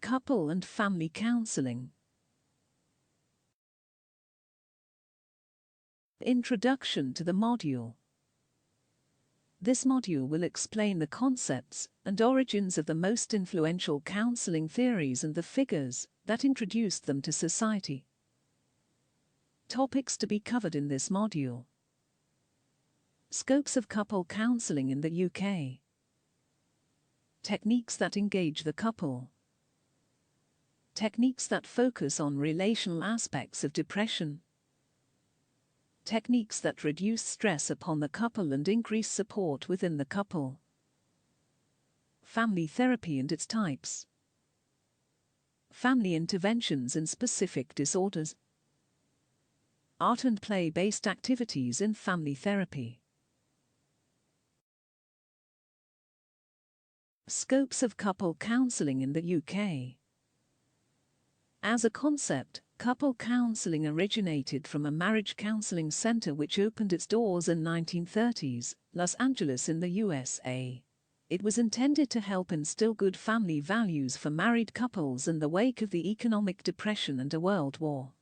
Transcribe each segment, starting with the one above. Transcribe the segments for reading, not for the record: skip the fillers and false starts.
Couple and Family Counselling. Introduction to the module. This module will explain the concepts and origins of the most influential counselling theories and the figures that introduced them to society. Topics to be covered in this module: scopes of couple counselling in the UK, techniques that engage the couple, techniques that focus on relational aspects of depression, techniques that reduce stress upon the couple and increase support within the couple, family therapy and its types, family interventions in specific disorders, art and play-based activities in family therapy. Scopes of couple counselling in the UK. As a concept, couple counselling originated from a marriage counselling centre which opened its doors in 1930s, Los Angeles in the USA. It was intended to help instill good family values for married couples in the wake of the economic depression and a world war.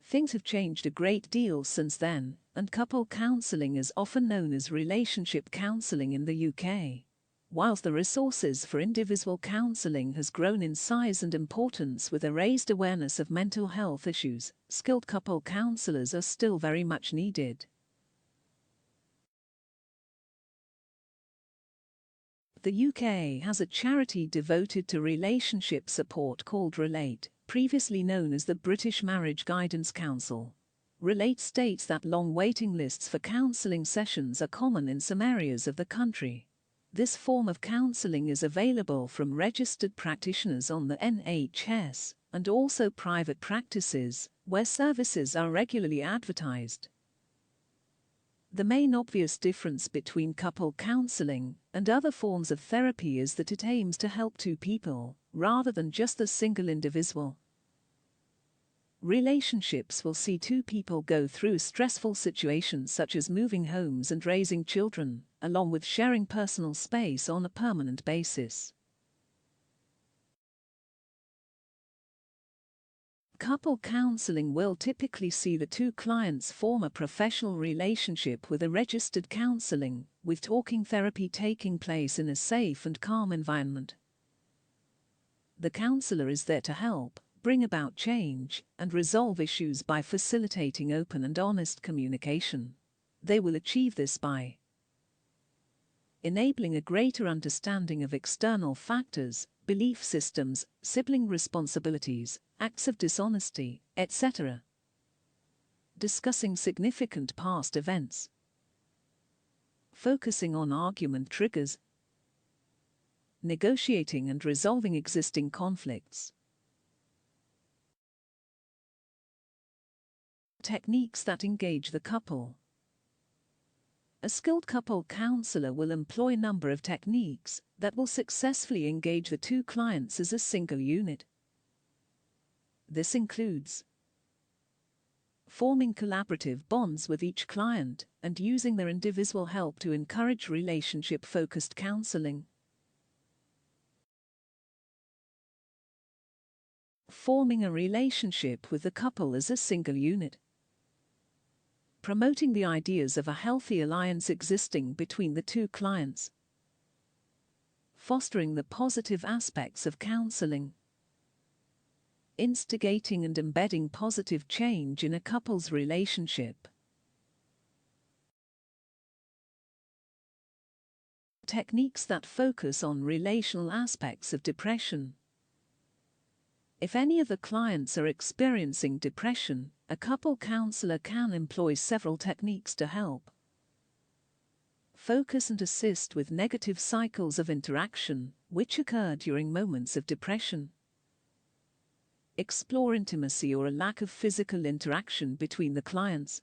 Things have changed a great deal since then, and couple counselling is often known as relationship counselling in the UK. Whilst the resources for individual counselling has grown in size and importance with a raised awareness of mental health issues, skilled couple counsellors are still very much needed. The UK has a charity devoted to relationship support called Relate, previously known as the British Marriage Guidance Council. Relate states that long waiting lists for counselling sessions are common in some areas of the country. This form of counselling is available from registered practitioners on the NHS, and also private practices, where services are regularly advertised. The main obvious difference between couple counselling and other forms of therapy is that it aims to help two people, rather than just a single individual. Relationships will see two people go through stressful situations such as moving homes and raising children, along with sharing personal space on a permanent basis. Couple counselling will typically see the two clients form a professional relationship with a registered counselling, with talking therapy taking place in a safe and calm environment. The counsellor is there to help, bring about change, and resolve issues by facilitating open and honest communication. They will achieve this by enabling a greater understanding of external factors, belief systems, sibling responsibilities, acts of dishonesty, etc. Discussing significant past events. Focusing on argument triggers. Negotiating and resolving existing conflicts. Techniques that engage the couple. A skilled couple counsellor will employ a number of techniques that will successfully engage the two clients as a single unit. This includes forming collaborative bonds with each client and using their individual help to encourage relationship-focused counselling. Forming a relationship with the couple as a single unit. Promoting the ideas of a healthy alliance existing between the two clients. Fostering the positive aspects of counselling. Instigating and embedding positive change in a couple's relationship. Techniques that focus on relational aspects of depression. If any of the clients are experiencing depression, a couple counsellor can employ several techniques to help. Focus and assist with negative cycles of interaction, which occur during moments of depression. Explore intimacy or a lack of physical interaction between the clients.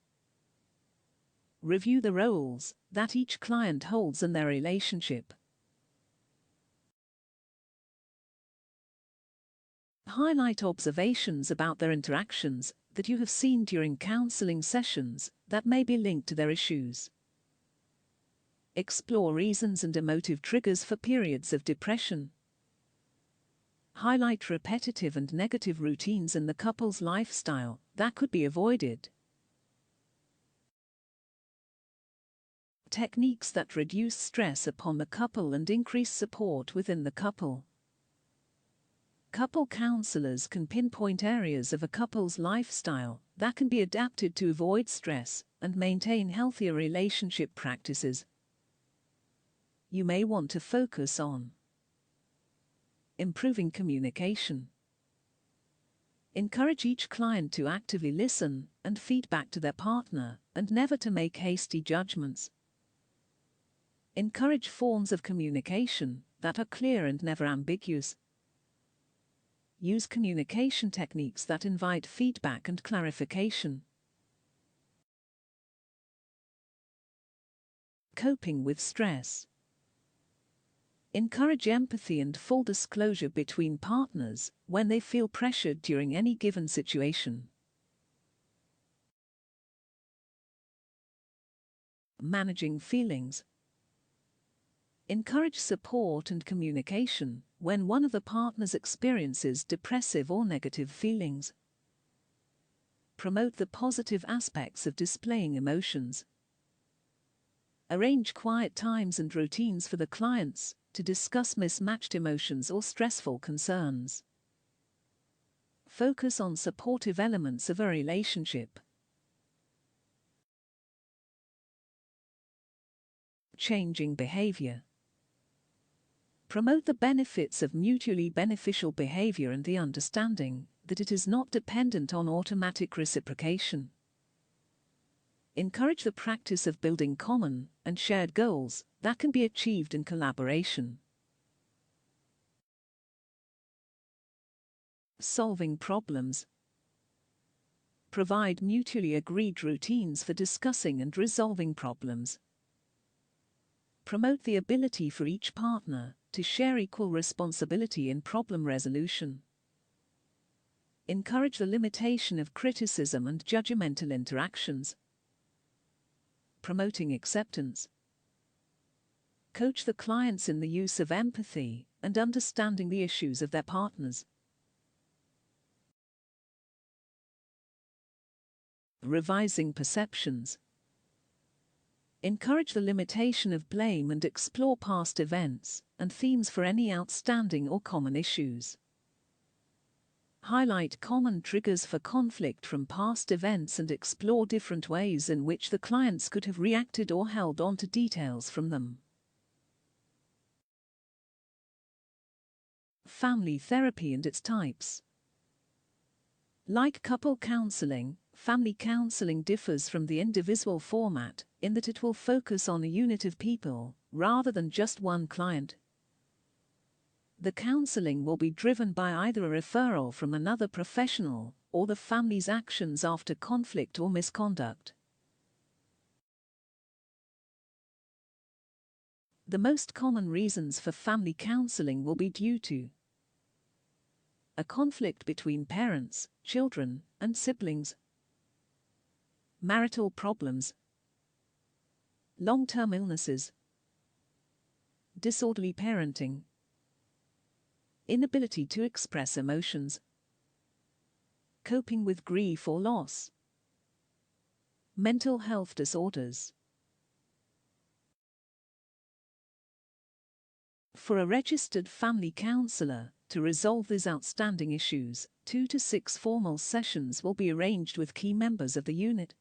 Review the roles that each client holds in their relationship. Highlight observations about their interactions that you have seen during counselling sessions that may be linked to their issues. Explore reasons and emotive triggers for periods of depression. Highlight repetitive and negative routines in the couple's lifestyle that could be avoided. Techniques that reduce stress upon the couple and increase support within the couple. Couple counselors can pinpoint areas of a couple's lifestyle that can be adapted to avoid stress and maintain healthier relationship practices. You may want to focus on improving communication. Encourage each client to actively listen and feedback to their partner and never to make hasty judgments. Encourage forms of communication that are clear and never ambiguous. Use communication techniques that invite feedback and clarification. Coping with stress. Encourage empathy and full disclosure between partners when they feel pressured during any given situation. Managing feelings. Encourage support and communication when one of the partners experiences depressive or negative feelings. Promote the positive aspects of displaying emotions. Arrange quiet times and routines for the clients to discuss mismatched emotions or stressful concerns. Focus on supportive elements of a relationship. Changing behavior. Promote the benefits of mutually beneficial behavior and the understanding that it is not dependent on automatic reciprocation. Encourage the practice of building common and shared goals that can be achieved in collaboration. Solving problems. Provide mutually agreed routines for discussing and resolving problems. Promote the ability for each partner to share equal responsibility in problem resolution. Encourage the limitation of criticism and judgmental interactions. Promoting acceptance. Coach the clients in the use of empathy and understanding the issues of their partners. Revising perceptions. Encourage the limitation of blame and explore past events and themes for any outstanding or common issues. Highlight common triggers for conflict from past events and explore different ways in which the clients could have reacted or held on to details from them. Family therapy and its types. Like couple counselling, family counselling differs from the individual format in that it will focus on a unit of people rather than just one client. The counselling will be driven by either a referral from another professional or the family's actions after conflict or misconduct. The most common reasons for family counselling will be due to a conflict between parents, children, and siblings, marital problems, long-term illnesses, disorderly parenting, inability to express emotions, coping with grief or loss, mental health disorders. For a registered family counsellor to resolve these outstanding issues, 2 to 6 formal sessions will be arranged with key members of the unit.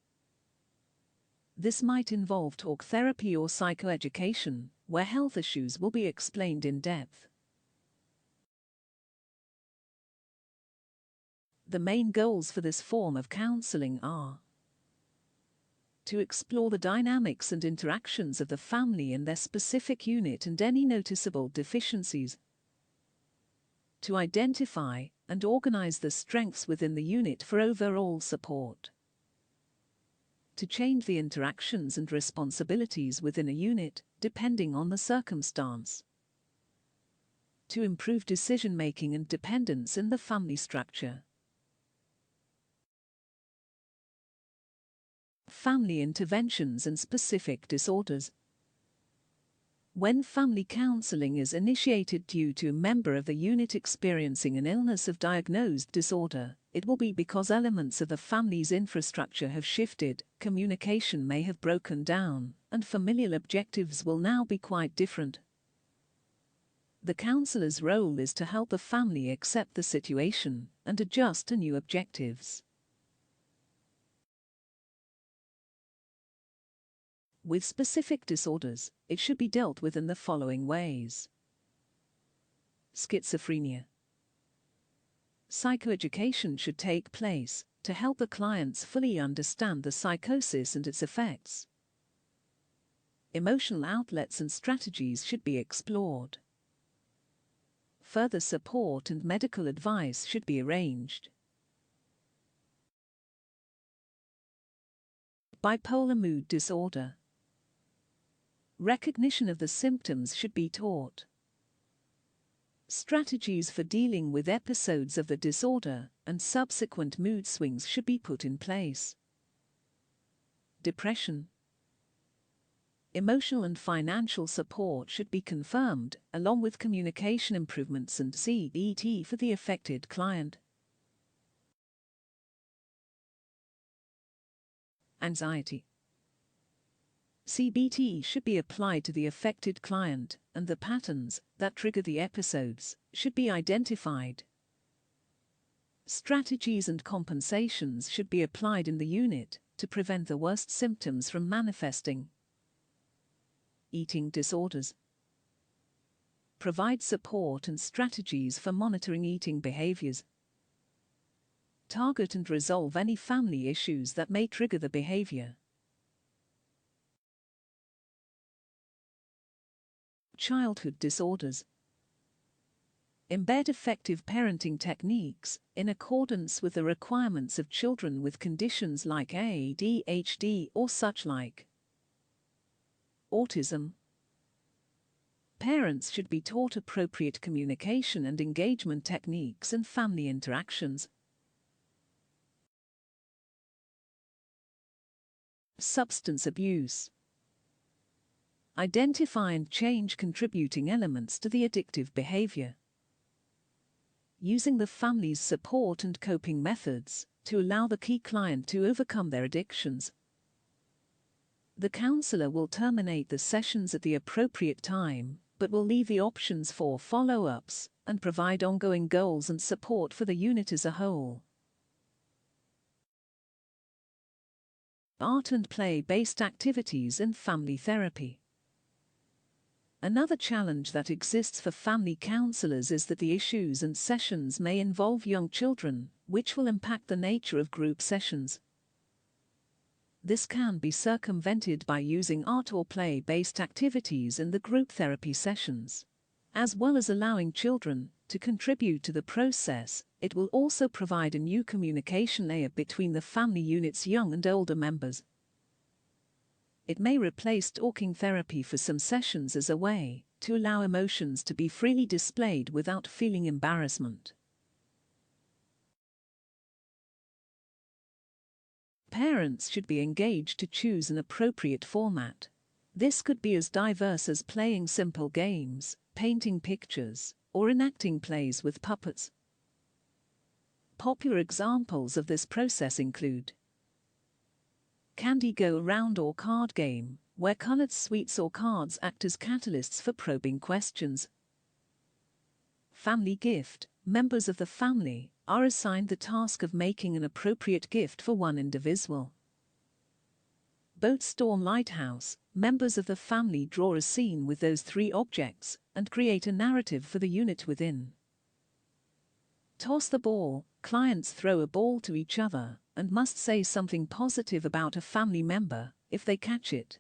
This might involve talk therapy or psychoeducation, where health issues will be explained in depth. The main goals for this form of counselling are to explore the dynamics and interactions of the family in their specific unit and any noticeable deficiencies, to identify and organize the strengths within the unit for overall support, to change the interactions and responsibilities within a unit depending on the circumstance, to improve decision-making and dependence in the family structure. Family interventions and specific disorders. When family counselling is initiated due to a member of the unit experiencing an illness of diagnosed disorder, it will be because elements of the family's infrastructure have shifted, communication may have broken down, and familial objectives will now be quite different. The counselor's role is to help the family accept the situation and adjust to new objectives. With specific disorders, it should be dealt with in the following ways. Schizophrenia. Psychoeducation should take place to help the clients fully understand the psychosis and its effects. Emotional outlets and strategies should be explored. Further support and medical advice should be arranged. Bipolar mood disorder. Recognition of the symptoms should be taught. Strategies for dealing with episodes of the disorder and subsequent mood swings should be put in place. Depression. Emotional and financial support should be confirmed, along with communication improvements and CPD for the affected client. Anxiety. CBT should be applied to the affected client, and the patterns that trigger the episodes should be identified. Strategies and compensations should be applied in the unit to prevent the worst symptoms from manifesting. Eating disorders. Provide support and strategies for monitoring eating behaviors. Target and resolve any family issues that may trigger the behavior. Childhood disorders. Embed effective parenting techniques in accordance with the requirements of children with conditions like ADHD or such like. Autism. Parents should be taught appropriate communication and engagement techniques in family interactions. Substance abuse. Identify and change contributing elements to the addictive behavior. Using the family's support and coping methods to allow the key client to overcome their addictions. The counselor will terminate the sessions at the appropriate time, but will leave the options for follow-ups and provide ongoing goals and support for the unit as a whole. Art and play-based activities in family therapy. Another challenge that exists for family counselors is that the issues and sessions may involve young children, which will impact the nature of group sessions. This can be circumvented by using art or play-based activities in the group therapy sessions. As well as allowing children to contribute to the process, it will also provide a new communication layer between the family unit's young and older members. It may replace talking therapy for some sessions as a way to allow emotions to be freely displayed without feeling embarrassment. Parents should be engaged to choose an appropriate format. This could be as diverse as playing simple games, painting pictures, or enacting plays with puppets. Popular examples of this process include Candy Go Around or card game, where colored sweets or cards act as catalysts for probing questions. Family gift. Members of the family are assigned the task of making an appropriate gift for one individual. Boat Storm Lighthouse. Members of the family draw a scene with those 3 objects and create a narrative for the unit within. Toss the ball. Clients throw a ball to each other and must say something positive about a family member if they catch it.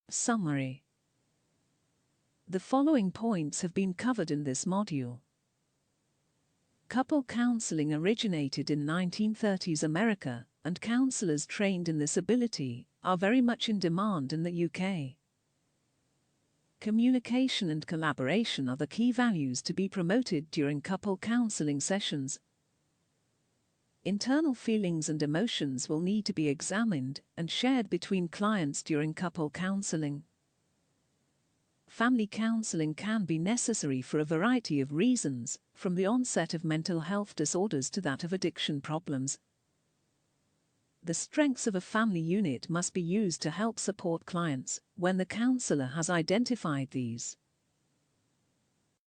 Summary. The following points have been covered in this module. Couple counseling originated in 1930s America, and counselors trained in this ability are very much in demand in the UK. Communication and collaboration are the key values to be promoted during couple counseling sessions. Internal feelings and emotions will need to be examined and shared between clients during couple counselling. Family counselling can be necessary for a variety of reasons, from the onset of mental health disorders to that of addiction problems. The strengths of a family unit must be used to help support clients when the counsellor has identified these.